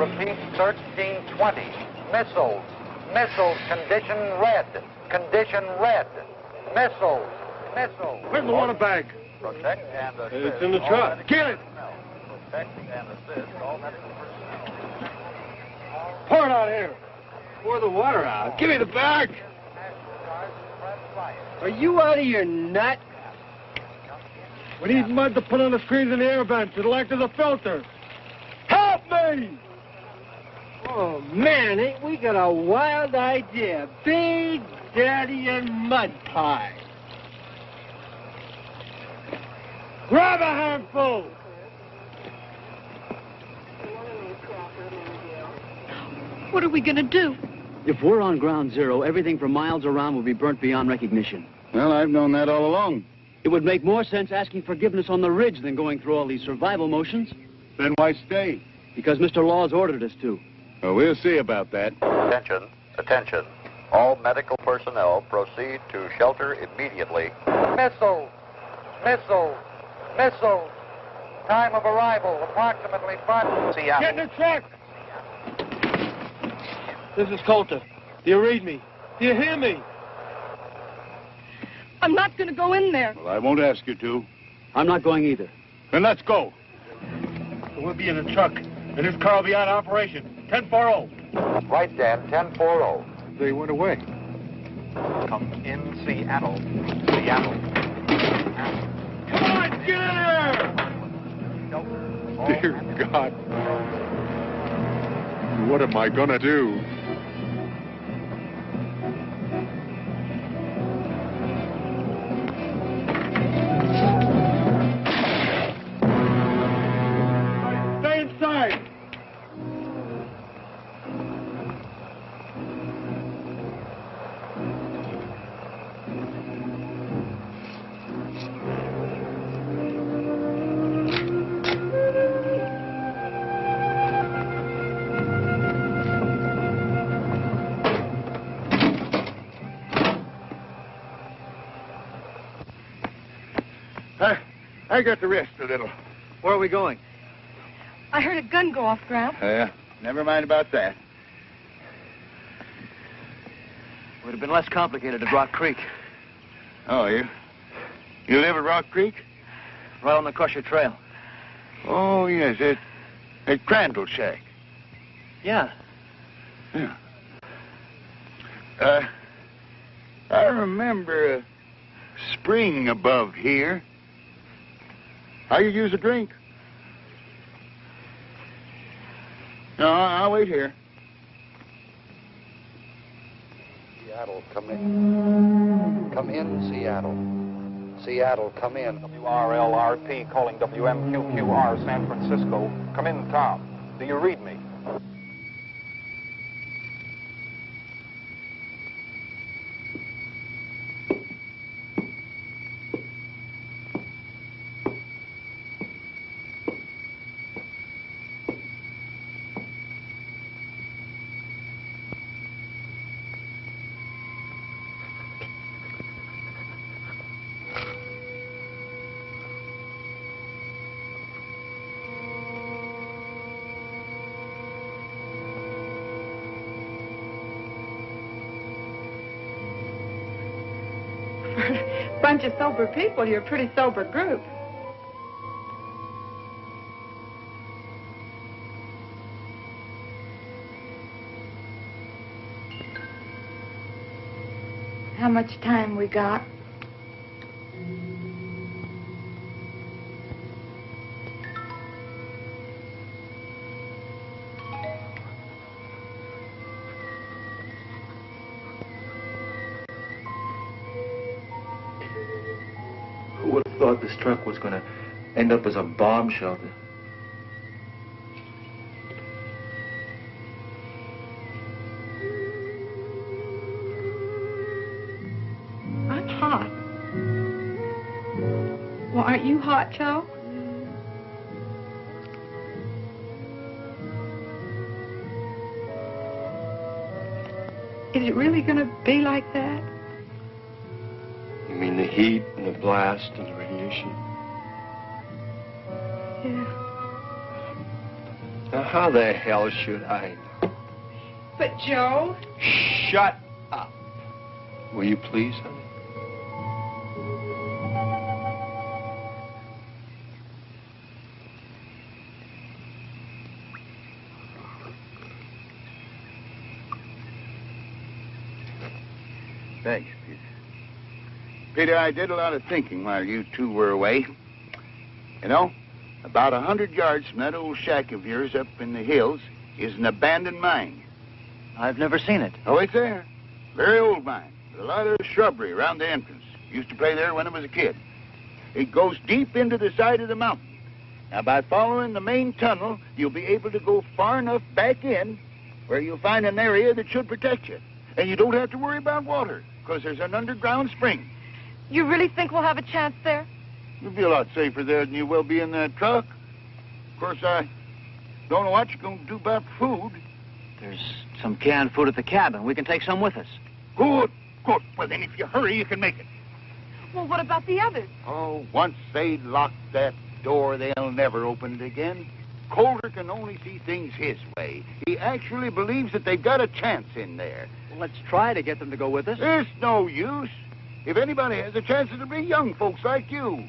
Repeat, 1320. Missiles. Missiles. Condition red. Condition red. Missiles. Missiles. Where's the water bag? Protect and assist. It's in the truck. Get it! Protect and assist all medical personnel. Pour it out here. Pour the water out. Give me the bag. Are you out of your nut? We need mud to put on the screens in the air vents. It'll act as a filter. Help me! Oh, man, ain't we got a wild idea. Big Daddy and mud pie. Grab a handful! What are we going to do? If we're on ground zero, everything for miles around will be burnt beyond recognition. Well, I've known that all along. It would make more sense asking forgiveness on the ridge than going through all these survival motions. Then why stay? Because Mr. Law's ordered us to. Well, we'll see about that. Attention. Attention. All medical personnel proceed to shelter immediately. Missiles. Missiles. Missiles. Time of arrival, approximately 5... Seattle. Get in the truck! This is Colter. Do you read me? Do you hear me? I'm not going to go in there. Well, I won't ask you to. I'm not going either. Then let's go. We'll be in the truck, and this car will be out of operation. 1040. Right, Dan, 1040. They went away. Come in Seattle. Seattle. Come on, get in here! Dear God. What am I gonna do? Stay inside! I got to rest a little. Where are we going? I heard a gun go off, Gramp. Yeah, never mind about that. Would have been less complicated at Rock Creek. Oh, you live at Rock Creek? Right on the Crusher Trail. Oh, yes, at Crandall Shack. Yeah. Yeah. I remember a spring above here. How you use a drink? No, I'll wait here. Seattle, come in. Come in, Seattle. Seattle, come in. WRLRP calling WMQQR San Francisco. Come in, Tom. Do you read me? Bunch of sober people, you're a pretty sober group. How much time we got? Who would have thought this truck was going to end up as a bomb shelter? I'm hot. Well, aren't you hot, Joe? Is it really going to be like that? You mean the heat and the blast and the radiation? Yeah. Now, how the hell should I know? But, Joe... Shut up. Will you please, honey? Thanks, Peter. Peter, I did a lot of thinking while you two were away. You know, about 100 yards from that old shack of yours up in the hills is an abandoned mine. I've never seen it. Oh, it's there. Very old mine. With a lot of shrubbery around the entrance. Used to play there when I was a kid. It goes deep into the side of the mountain. Now, by following the main tunnel, you'll be able to go far enough back in where you'll find an area that should protect you. And you don't have to worry about water, because there's an underground spring. You really think we'll have a chance there? You'll be a lot safer there than you will be in that truck. Of course, I don't know what you're going to do about food. There's some canned food at the cabin. We can take some with us. Good, good. Well, then, if you hurry, you can make it. Well, what about the others? Oh, once they lock that door, they'll never open it again. Colter can only see things his way. He actually believes that they've got a chance in there. Well, let's try to get them to go with us. There's no use. If anybody has a chance, it'll be young folks like you.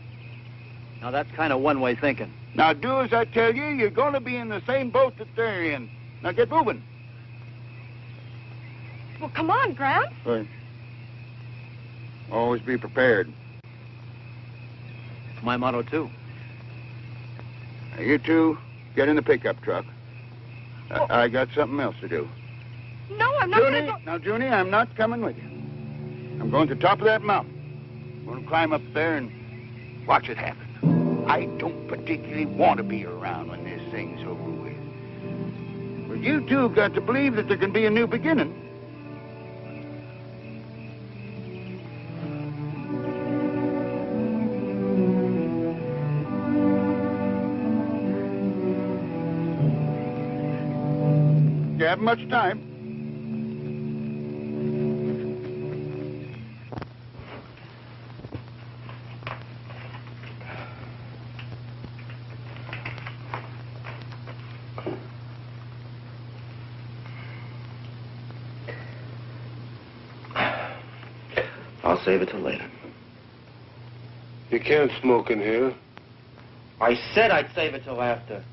Now, that's kind of one-way thinking. Now, do as I tell you. You're going to be in the same boat that they're in. Now, get moving. Well, come on, Gramps. Right. Always be prepared. It's my motto, too. Now, you two, get in the pickup truck. I got something else to do. No, I'm not going to go... Now, Junie, I'm not coming with you. I'm going to the top of that mountain. I'm going to climb up there and watch it happen. I don't particularly want to be around when this thing's over with. But you two have got to believe that there can be a new beginning. You haven't much time. I'll save it till later. You can't smoke in here. I said I'd save it till after.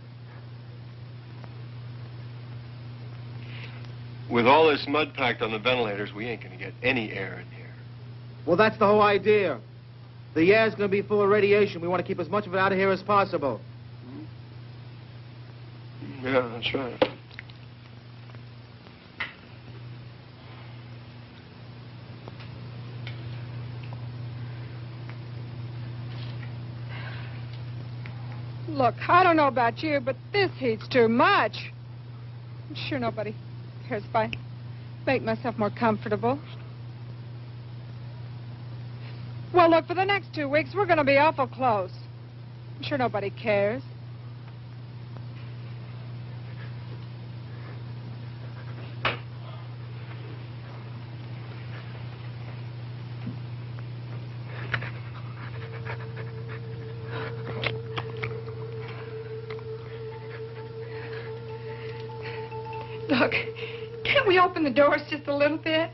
With all this mud packed on the ventilators, we ain't gonna get any air in here. Well, that's the whole idea. The air's going to be full of radiation. We want to keep as much of it out of here as possible. Yeah, that's right. Look, I don't know about you, but this heat's too much. I'm sure nobody cares if I make myself more comfortable. Well, look, for the next 2 weeks, we're going to be awful close. I'm sure nobody cares. Look, can't we open the doors just a little bit?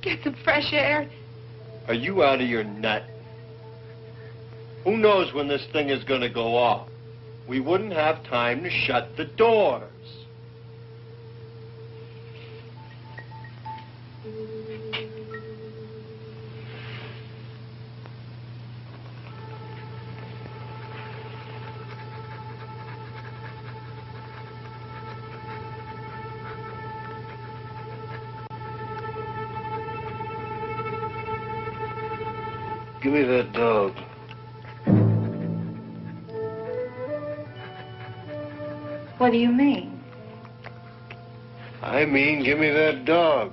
Get some fresh air. Are you out of your nut? Who knows when this thing is going to go off? We wouldn't have time to shut the doors. Give me that dog. What do you mean? I mean, give me that dog.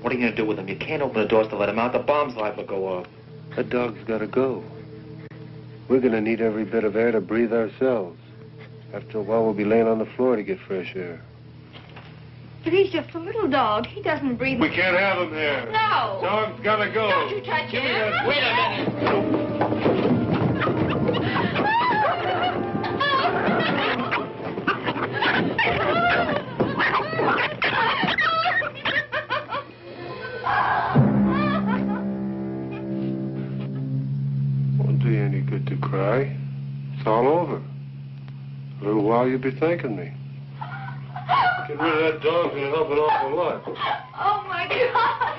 What are you going to do with him? You can't open the doors to let him out. The bomb's liable to go off. That dog's got to go. We're going to need every bit of air to breathe ourselves. After a while, we'll be laying on the floor to get fresh air. But he's just a little dog. He doesn't breathe. We can't have him here. No. Dog's got to go. Don't you touch Give him. me that. Wait a minute. Won't do you any good to cry. It's all over. A little while you'll be thanking me. Get rid of that dog's gonna help an awful lot. Oh, my God.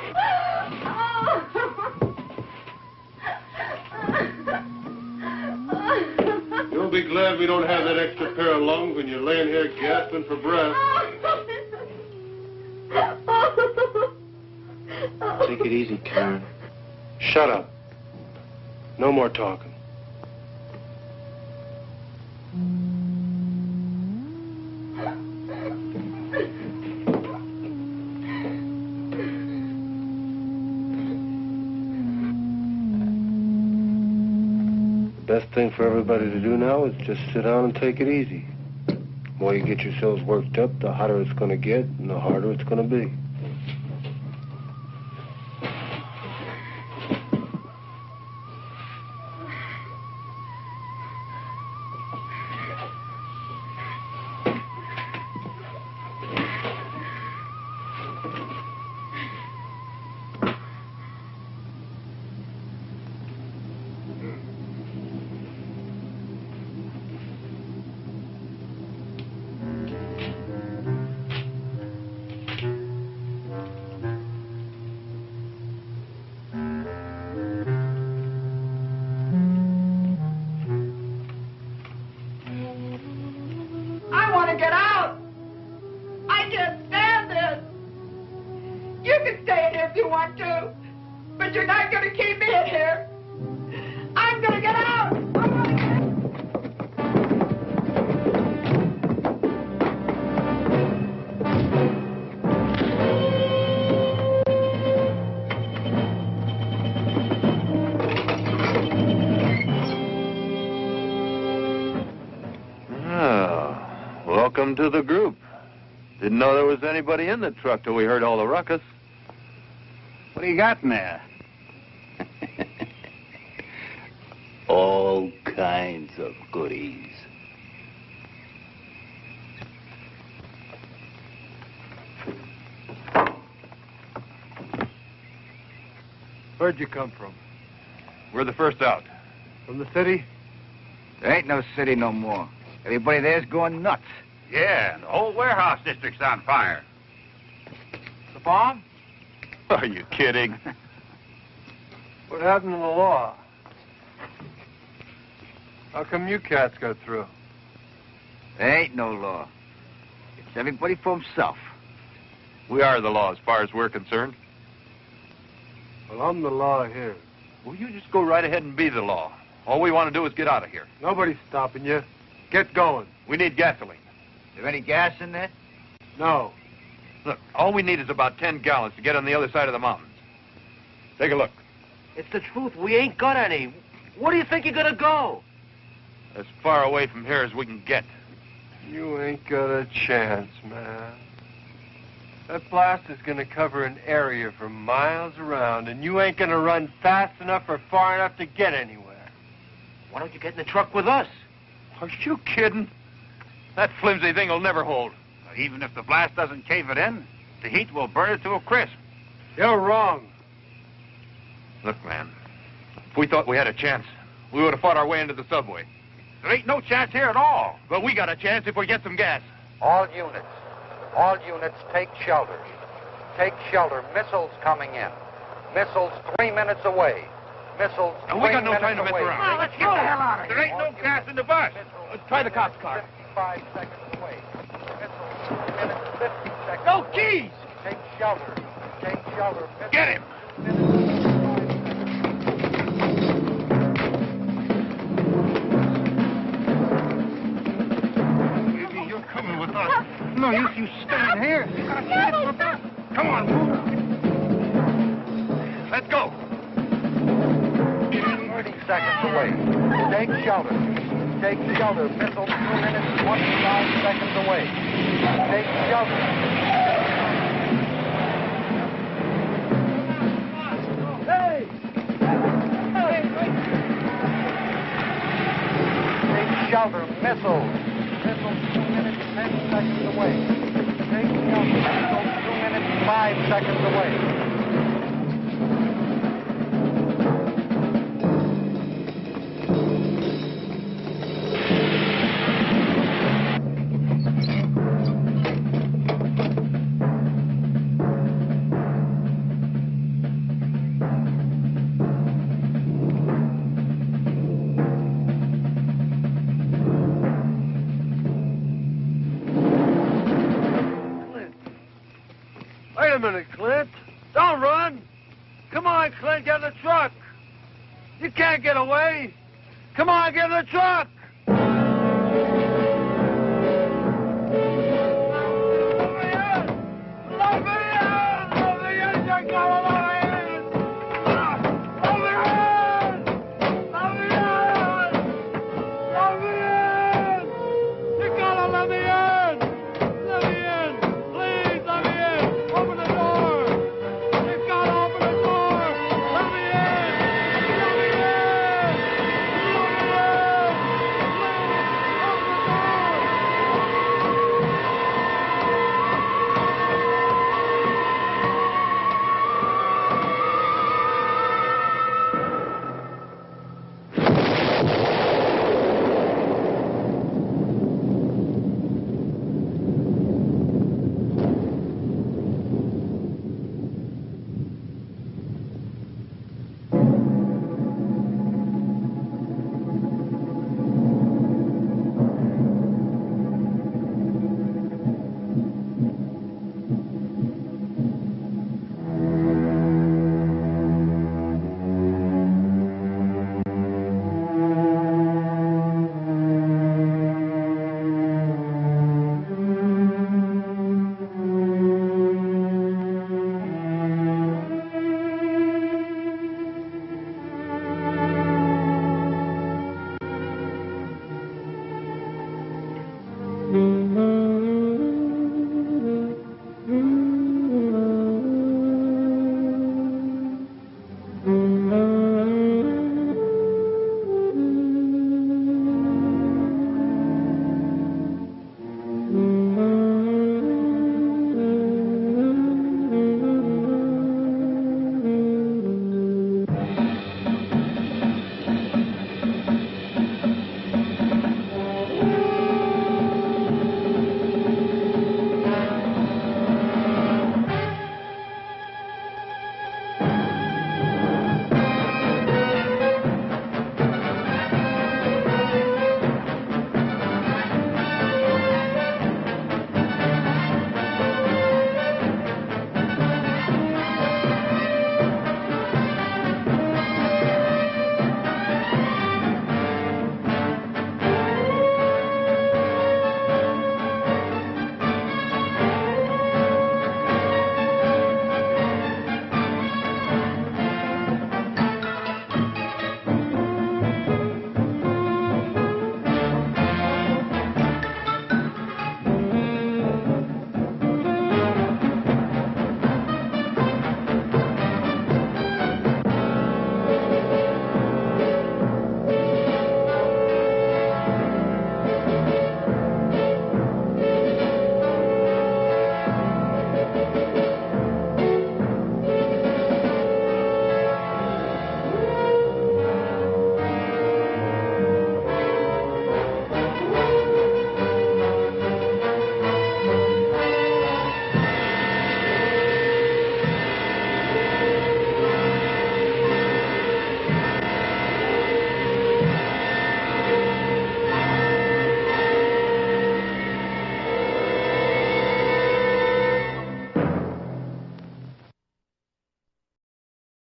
You'll be glad we don't have that extra pair of lungs when you're laying here gasping for breath. Take it easy, Karen. Shut up. No more talking. The best thing for everybody to do now is just sit down and take it easy. The more you get yourselves worked up, the hotter it's going to get and the harder it's going to be. I want to get out. I can't stand this. You can stay in here if you want to, but you're not going to keep me in here. I'm going to get out. Welcome to the group. Didn't know there was anybody in the truck till we heard all the ruckus. What do you got in there? All kinds of goodies. Where'd you come from? We're the first out. From the city? There ain't no city no more. Everybody there's going nuts. Yeah, the whole warehouse district's on fire. The bomb? Are you kidding? What happened to the law? How come you cats got through? There ain't no law. It's everybody for himself. We are the law as far as we're concerned. Well, I'm the law here. Well, you just go right ahead and be the law. All we want to do is get out of here. Nobody's stopping you. Get going. We need gasoline. Is there any gas in there? No. Look, all we need is about 10 gallons to get on the other side of the mountains. Take a look. It's the truth. We ain't got any. Where do you think you're gonna go? As far away from here as we can get. You ain't got a chance, man. That blast is gonna cover an area for miles around, and you ain't gonna run fast enough or far enough to get anywhere. Why don't you get in the truck with us? Are you kidding? That flimsy thing will never hold. Even if the blast doesn't cave it in, the heat will burn it to a crisp. You're wrong. Look, man, if we thought we had a chance, we would have fought our way into the subway. There ain't no chance here at all. But we got a chance if we get some gas. All units, take shelter. Take shelter. Missiles coming in. Missiles 3 minutes away. Missiles 3 minutes away. And we got no time to mess around. Well, let's get the hell out of here. There ain't no gas in the bus. Let's try the cop's car. 55 seconds away. Missiles 3 minutes, 50 seconds. No keys! Take shelter. Take shelter. Missiles, Get him! You're coming with us. No use you staying here. You gotta finish for bus. Come on, move. Let's go. seconds away. Take shelter. Take shelter. Missile 2 minutes, 25 seconds away. Take shelter. Take shelter. Missile. Missile 2 minutes, 10 seconds away. Take shelter. Missile 2 minutes, 5 seconds away. Wait a minute, Clint. Don't run. Come on, Clint, get in the truck. You can't get away. Come on, get in the truck.